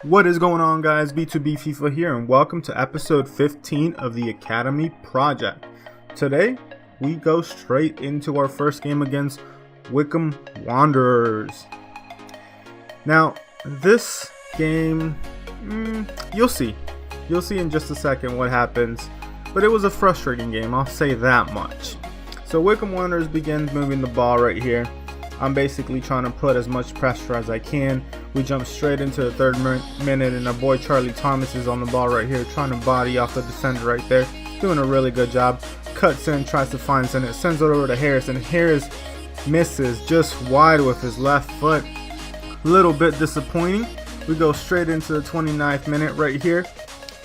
What is going on, guys? B2B FIFA here, and welcome to episode 15 of the Academy Project. Today, we go straight into our first game against Wycombe Wanderers. Now, this game, you'll see in just a second what happens, but it was a frustrating game, I'll say that much. So Wycombe Wanderers begins moving the ball right here. I'm basically trying to put as much pressure as I can. We jump straight into the third minute, and our boy Charlie Thomas is on the ball right here, trying to body off the defender right there, doing a really good job. Cuts in, tries to find Senate, sends it over to Harris, and Harris misses just wide with his left foot. Little bit disappointing. We go straight into the 29th minute right here.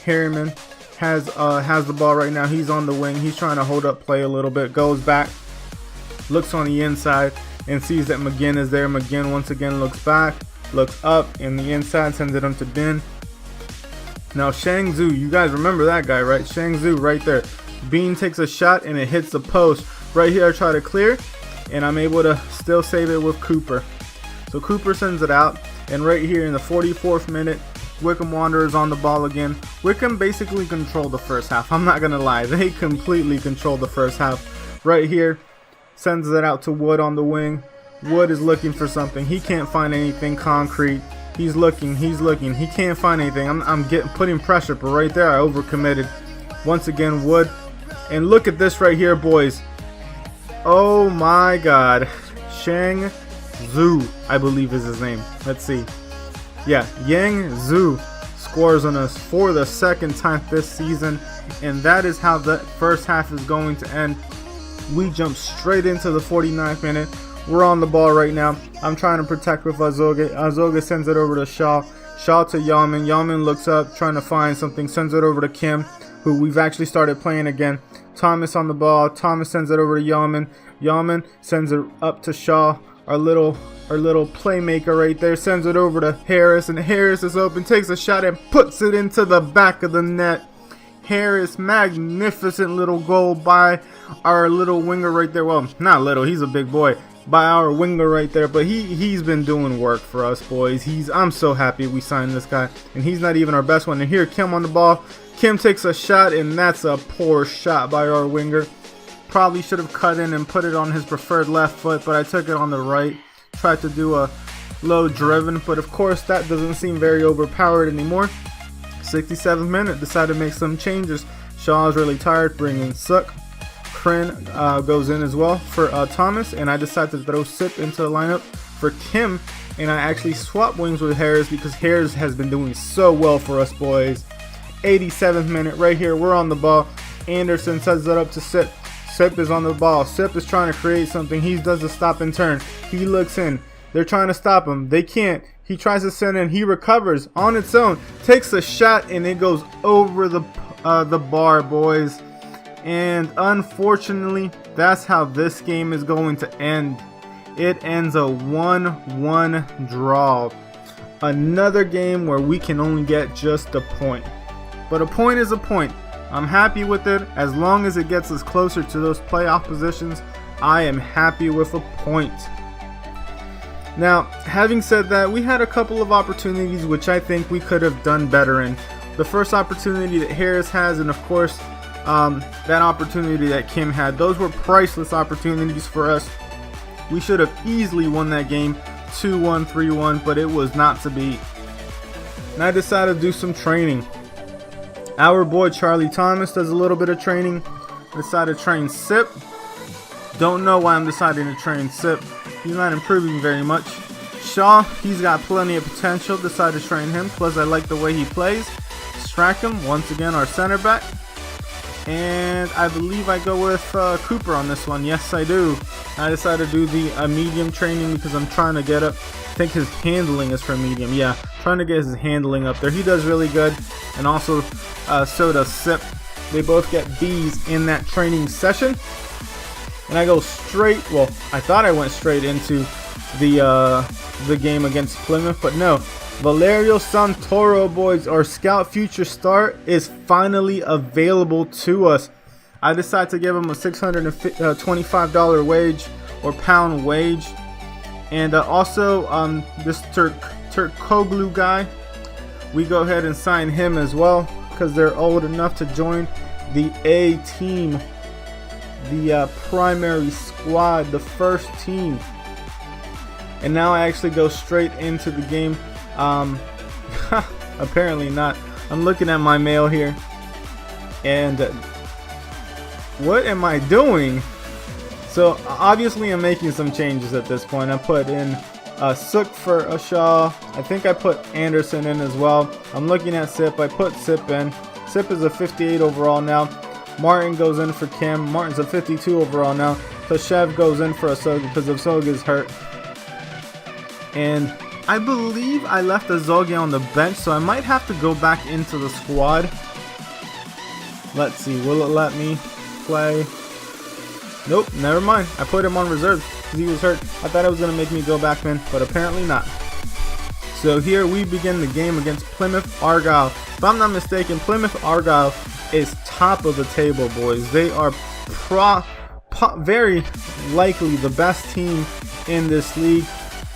Harriman has the ball right now. He's on the wing. He's trying to hold up play a little bit. Goes back, looks on the inside, and sees that McGinn is there. McGinn once again looks back, looks up, and the inside sends it on to Din. Now Shang Zhu, you guys remember that guy, right? Shang Zhu right there. Bean takes a shot and it hits the post. Right here I try to clear, and I'm able to still save it with Cooper. So Cooper sends it out, and right here in the 44th minute, Wycombe Wanderers on the ball again. Wycombe basically controlled the first half. I'm not gonna lie, they completely controlled the first half. Right here, sends it out to Wood on the wing. Wood is looking for something. He can't find anything concrete. He's looking. He can't find anything. I'm putting pressure, but right there I overcommitted. Once again, Wood. And look at this right here, boys. Oh my God. Shang Zhu, I believe is his name. Let's see. Yeah, Yang Zhu scores on us for the second time this season, and that is how the first half is going to end. We jump straight into the 49th minute. We're on the ball right now. I'm trying to protect with Azoga. Azoga sends it over to Shaw. Shaw to Yaman. Yaman looks up, trying to find something. Sends it over to Kim, who we've actually started playing again. Thomas on the ball. Thomas sends it over to Yaman. Yaman sends it up to Shaw. Our little playmaker right there sends it over to Harris, and Harris is open, takes a shot and puts it into the back of the net. Harris, magnificent little goal by our little winger right there. Well, not little, he's a big boy. By our winger right there, but he's been doing work for us, boys. I'm so happy we signed this guy, and he's not even our best one. And here, Kim on the ball. Kim takes a shot, and that's a poor shot by our winger. Probably should have cut in and put it on his preferred left foot, but I took it on the right. Tried to do a low driven, but of course that doesn't seem very overpowered anymore. 67th minute, decided to make some changes. Shaw is really tired, bringing Suk. Kren goes in as well for Thomas, and I decided to throw Sip into the lineup for Kim, and I actually swapped wings with Harris because Harris has been doing so well for us, boys. 87th minute right here, we're on the ball. Anderson sets it up to Sip. Sip is on the ball. Sip is trying to create something. He does a stop and turn. He looks in. They're trying to stop him. They can't. He tries to send in. He recovers on its own. Takes a shot, and it goes over the bar, boys. And unfortunately, that's how this game is going to end. It ends a 1-1 draw. Another game where we can only get just a point. But a point is a point. I'm happy with it. As long as it gets us closer to those playoff positions, I am happy with a point. Now, having said that, we had a couple of opportunities which I think we could have done better in. The first opportunity that Harris has, and of course, that opportunity that Kim had, those were priceless opportunities for us. We should have easily won that game 2-1, 3-1, but it was not to be. And I decided to do some training. Our boy Charlie Thomas does a little bit of training. Decided to train Sip. Don't know why I'm deciding to train Sip. He's not improving very much. Shaw, he's got plenty of potential. Decided to train him. Plus, I like the way he plays. Strachan, once again, our center back. And I believe I go with Cooper on this one. Yes, I do. I decided to do the medium training because I'm trying to get up. I think his handling is for medium. Yeah, trying to get his handling up there. He does really good. And also, so does Sip. They both get B's in that training session. And I go straight, well, I thought I went straight into the game against Plymouth, but no. Valerio Santoro, boys, our scout future star, is finally available to us. I decided to give him a $625 wage or pound wage. And also this Turkoglu guy, we go ahead and sign him as well because they're old enough to join the A team, the primary squad, the first team. And now I actually go straight into the game. Apparently not. I'm looking at my mail here, and what am I doing? So obviously I'm making some changes at this point. I put in Sook for a Shaw. I think I put Anderson in as well. I'm looking at Sip. I put Sip in. Sip is a 58 overall now. Martin goes in for Kim. Martin's a 52 overall now. Tashev goes in for Asoga because Asoga is hurt. And I believe I left Azogia on the bench, so I might have to go back into the squad. Let's see, will it let me play? Nope, never mind. I put him on reserve because he was hurt. I thought it was going to make me go back in, but apparently not. So here we begin the game against Plymouth Argyle. If I'm not mistaken, Plymouth Argyle is top of the table, boys. They are very likely the best team in this league.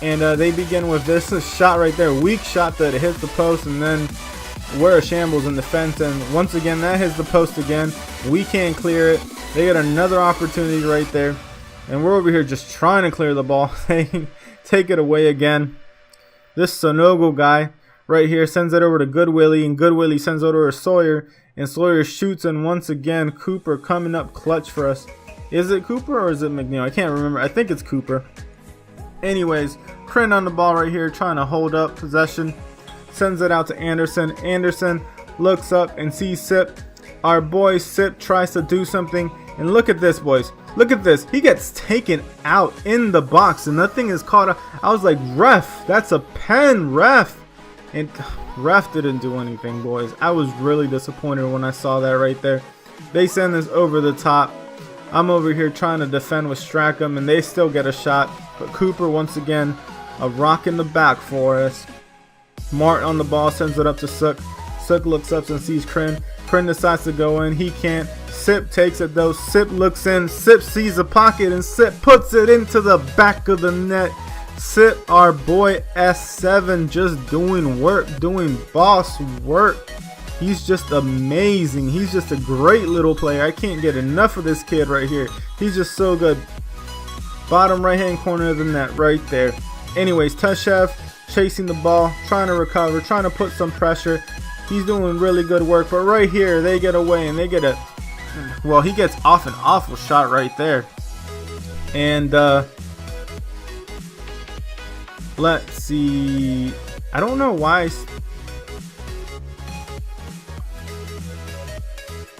And they begin with this shot right there. Weak shot that hits the post, and then we're a shambles in defense. And once again, that hits the post again. We can't clear it. They get another opportunity right there. And we're over here just trying to clear the ball. They take it away again. This Sonogo guy right here sends it over to Good Willie, and Good Willie sends it over to Sawyer. And Sawyer shoots, and once again, Cooper coming up clutch for us. Is it Cooper or is it McNeil? I can't remember. I think it's Cooper. Anyways, Crin on the ball right here, trying to hold up possession. Sends it out to Anderson. Anderson looks up and sees Sip. Our boy Sip tries to do something. And look at this, boys. Look at this. He gets taken out in the box, and nothing is caught up. I was like, ref, that's a pen, ref. And ref didn't do anything, boys. I was really disappointed when I saw that right there. They send this over the top. I'm over here trying to defend with Strackham, and they still get a shot. But Cooper, once again, a rock in the back for us. Mart on the ball, sends it up to Sook. Sook looks up and sees Crin. Crin decides to go in. He can't. Sip takes it though. Sip looks in. Sip sees a pocket, and Sip puts it into the back of the net. Sip, our boy S7, just doing work, doing boss work. He's just amazing. He's just a great little player. I can't get enough of this kid right here. He's just so good. Bottom right hand corner of the net right there. Anyways, Tashev chasing the ball, trying to recover, trying to put some pressure. He's doing really good work. But right here, they get away and they get a... Well, he gets off an awful shot right there. And let's see. I don't know why...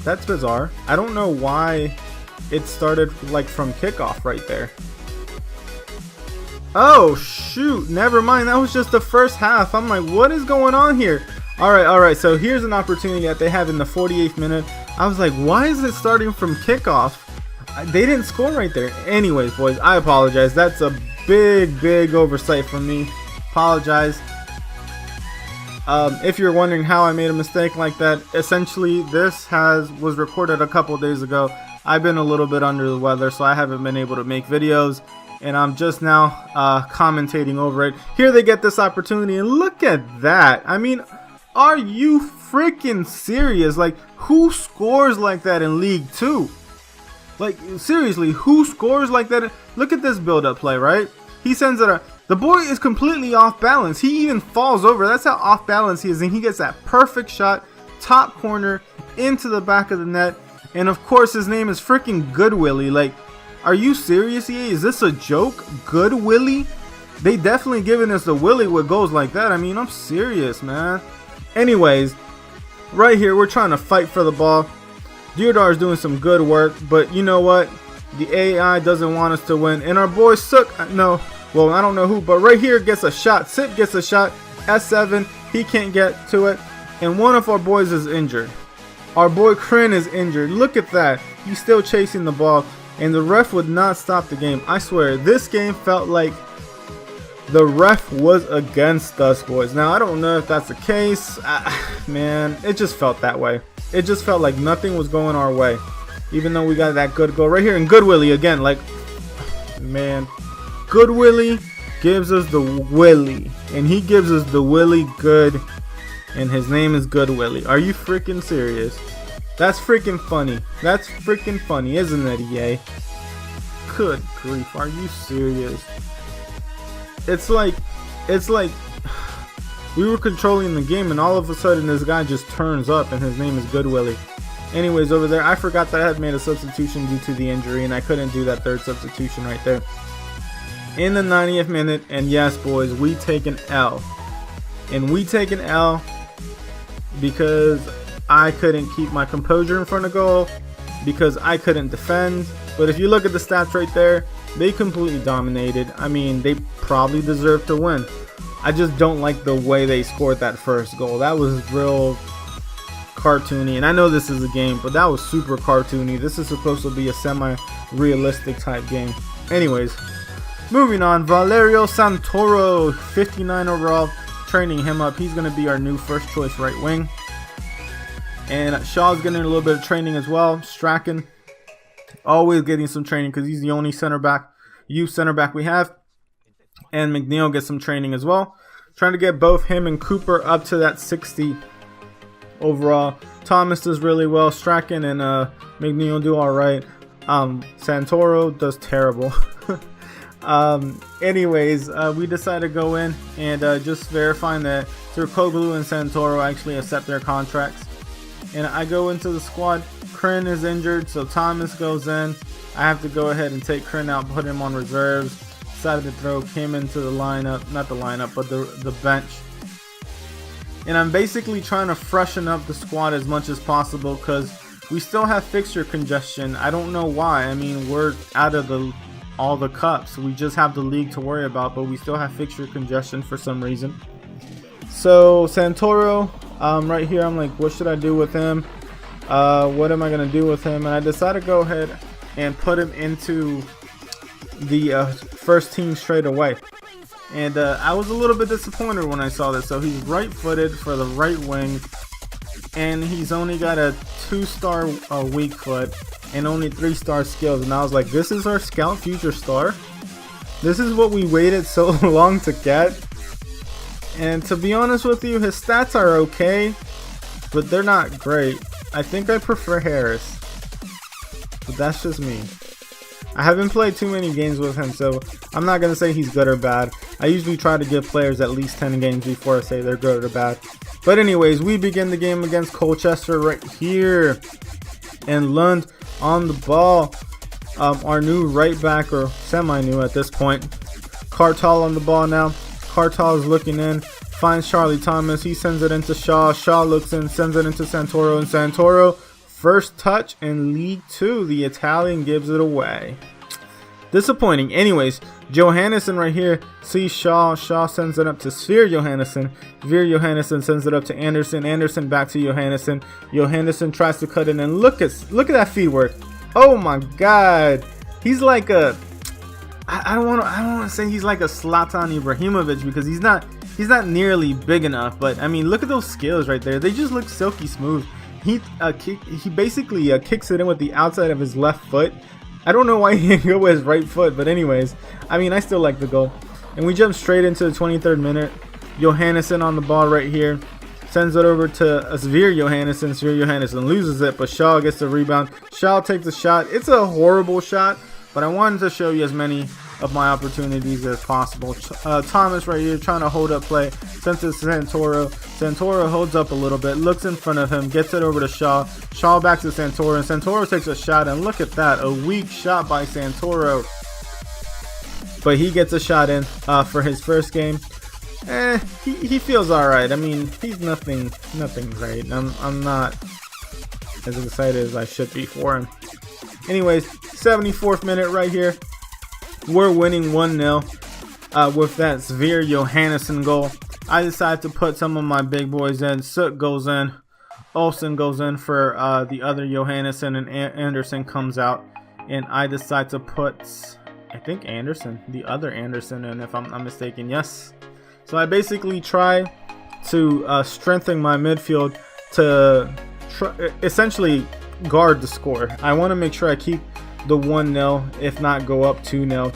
That's bizarre. I don't know why it started like from kickoff right there. Oh shoot, never mind. That was just the first half. I'm like, what is going on here? Alright, so here's an opportunity that they have in the 48th minute. I was like, why is it starting from kickoff? They didn't score right there. Anyways, boys, I apologize. That's a big oversight from me. Apologize. If you're wondering how I made a mistake like that, essentially this was recorded a couple days ago. I've been a little bit under the weather, so I haven't been able to make videos, and I'm just now commentating over it. Here they get this opportunity, and look at that. I mean, are you freaking serious? Like, who scores like that in League 2? Like, seriously, who scores like that? Look at this build-up play, right? He sends it. The boy is completely off balance. He even falls over. That's how off balance he is. And he gets that perfect shot, top corner, into the back of the net. And of course, his name is freaking Good Willie. Like, are you serious, EA? Is this a joke? Good Willie? They definitely giving us the Willie with goals like that. I mean, I'm serious, man. Anyways, right here, we're trying to fight for the ball. Deodar is doing some good work. But you know what? The AI doesn't want us to win. And our boy Sook, no. Well, I don't know who, but right here gets a shot. Sip gets a shot. S7, he can't get to it. And one of our boys is injured. Our boy Crin is injured. Look at that. He's still chasing the ball. And the ref would not stop the game. I swear, this game felt like the ref was against us, boys. Now, I don't know if that's the case. Man, it just felt that way. It just felt like nothing was going our way. Even though we got that good goal right here. And Good Willie again. Like, man. Good Willie gives us the Willie, and he gives us the Willie good. and his name is Good Willie. Are you freaking serious? That's freaking funny. That's freaking funny, isn't it, EA? Good grief, are you serious? It's like we were controlling the game and all of a sudden this guy just turns up and his name is Good Willie. Anyways, over there, I forgot that I had made a substitution due to the injury and I couldn't do that third substitution right there. In the 90th minute, and yes, boys, we take an L. And we take an L because I couldn't keep my composure in front of goal, because I couldn't defend. But if you look at the stats right there, they completely dominated. I mean, they probably deserved to win. I just don't like the way they scored that first goal. That was real cartoony. And I know this is a game, but that was super cartoony. This is supposed to be a semi-realistic type game. Anyways, moving on. Valerio Santoro, 59 overall. Training him up. He's going to be our new first choice right wing. And Shaw's getting a little bit of training as well. Strachan, always getting some training because he's the only youth center back we have. And McNeil gets some training as well. Trying to get both him and Cooper up to that 60 overall. Thomas does really well. Strachan and McNeil do all right. Santoro does terrible. Anyways, we decided to go in and just verifying that Turkoglu and Santoro actually accept their contracts. And I go into the squad. Kryn is injured, so Thomas goes in. I have to go ahead and take Kryn out, put him on reserves. Decided to throw Kim into the lineup, not the lineup, but the bench. And I'm basically trying to freshen up the squad as much as possible because we still have fixture congestion. I don't know why. I mean, we're out of all the cups. We just have the league to worry about, but we still have fixture congestion for some reason. So Santoro, right here, I'm like, what should I do with him? What am I going to do with him? And I decided to go ahead and put him into the first team straight away. And I was a little bit disappointed when I saw this. So he's right-footed for the right wing, and he's only got a 2-star weak foot and only 3-star skills. And I was like, this is our scout future star? This is what we waited so long to get? And to be honest with you, his stats are okay, but they're not great. I think I prefer Harris, but that's just me. I haven't played too many games with him, so I'm not going to say he's good or bad. I usually try to give players at least 10 games before I say they're good or bad. But anyways, we begin the game against Colchester right here. And Lund on the ball. Our new right back, or semi-new at this point. Cartal on the ball now. Cartal is looking in. Finds Charlie Thomas. He sends it into Shaw. Shaw looks in, sends it into Santoro. And Santoro, first touch in League 2. The Italian gives it away. Disappointing. Anyways, Johannesson right here sees Shaw. Shaw sends it up to Sphere Johannesson. Sphere Johannesson sends it up to Anderson. Anderson back to Johannesson. Johannesson tries to cut it in. Look at that feed work. Oh my God. He's like a I don't want to say he's like a Zlatan Ibrahimovic because he's not nearly big enough. But I mean, look at those skills right there. They just look silky smooth. He basically kicks it in with the outside of his left foot. I don't know why he didn't go with his right foot, but anyways, I mean, I still like the goal. And we jump straight into the 23rd minute. Johannesson on the ball right here. Sends it over to Sphere Johannesson. Sphere Johannesson loses it, but Shaw gets the rebound. Shaw takes a shot. It's a horrible shot, but I wanted to show you as many of my opportunities as possible. Thomas right here trying to hold up play. Sends it to Santoro. Santoro holds up a little bit, looks in front of him, gets it over to Shaw. Shaw back to Santoro, and Santoro takes a shot, and look at that, a weak shot by Santoro. But he gets a shot in for his first game. He feels alright. I mean, he's nothing great. I'm not as excited as I should be for him. Anyways, 74th minute right here. We're winning 1-0 with that Sphere Johannesson goal. I decided to put some of my big boys in. Soot goes in. Olsen goes in for the other Johannesson, and Anderson comes out. And I decide to put, I think, Anderson, the other Anderson in, if I'm not mistaken. Yes. So I basically try to strengthen my midfield to essentially guard the score. I want to make sure I keep the 1-0, if not go up 2-0.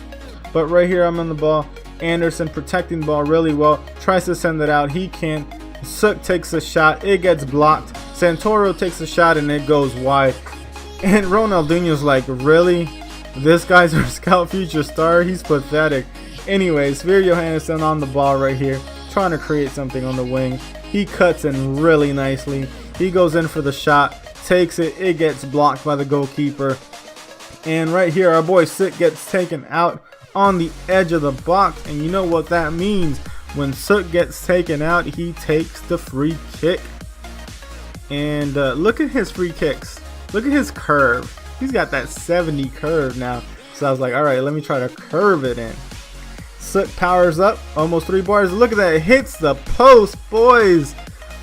But right here I'm on the ball. Anderson protecting the ball really well. Tries to send it out. He can't. Sook takes a shot, it gets blocked. Santoro takes a shot and it goes wide. And Ronaldinho's like, really? This guy's our scout future star? He's pathetic. Anyways, Sverre Johannesson on the ball right here, trying to create something on the wing. He cuts in really nicely. He goes in for the shot, takes it, it gets blocked by the goalkeeper. And right here, our boy Sook gets taken out on the edge of the box. And you know what that means. When Sook gets taken out, he takes the free kick. And look at his free kicks. Look at his curve. He's got that 70 curve now. So I was like, all right, let me try to curve it in. Sook powers up, almost 3 bars. Look at that, it hits the post, boys.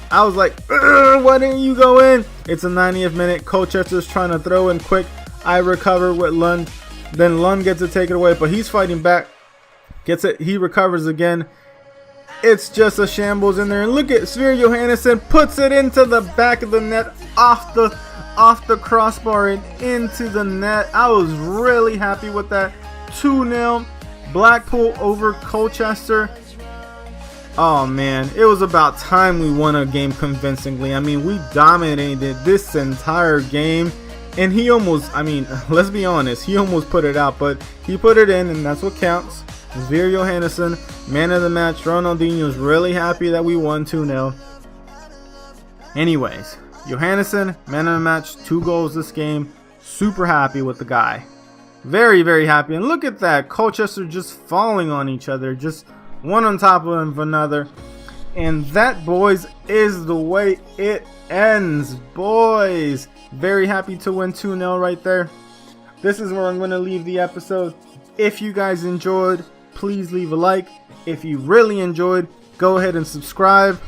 I was like, why didn't you go in? It's a 90th minute. Colchester's trying to throw in quick. I recover with Lund. Then Lund gets to take it away, but he's fighting back. Gets it, he recovers again. It's just a shambles in there. And look at Sverre Johannesson puts it into the back of the net, off the crossbar and into the net. I was really happy with that. 2-0. Blackpool over Colchester. Oh man, it was about time we won a game convincingly. I mean, we dominated this entire game. And he almost, I mean, let's be honest, he almost put it out, but he put it in, and that's what counts. Sverre Johannesson, man of the match. Ronaldinho's really happy that we won 2-0. Anyways, Johannesson, man of the match, 2 goals this game. Super happy with the guy. Very, very happy. And look at that, Colchester just falling on each other, just one on top of another. And that, boys, is the way it ends, boys. Very happy to win 2-0 right there. This is where I'm going to leave the episode. If you guys enjoyed, please leave a like. If you really enjoyed, go ahead and subscribe.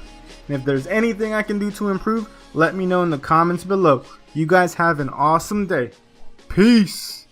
And if there's anything I can do to improve, let me know in the comments below. You guys have an awesome day. Peace.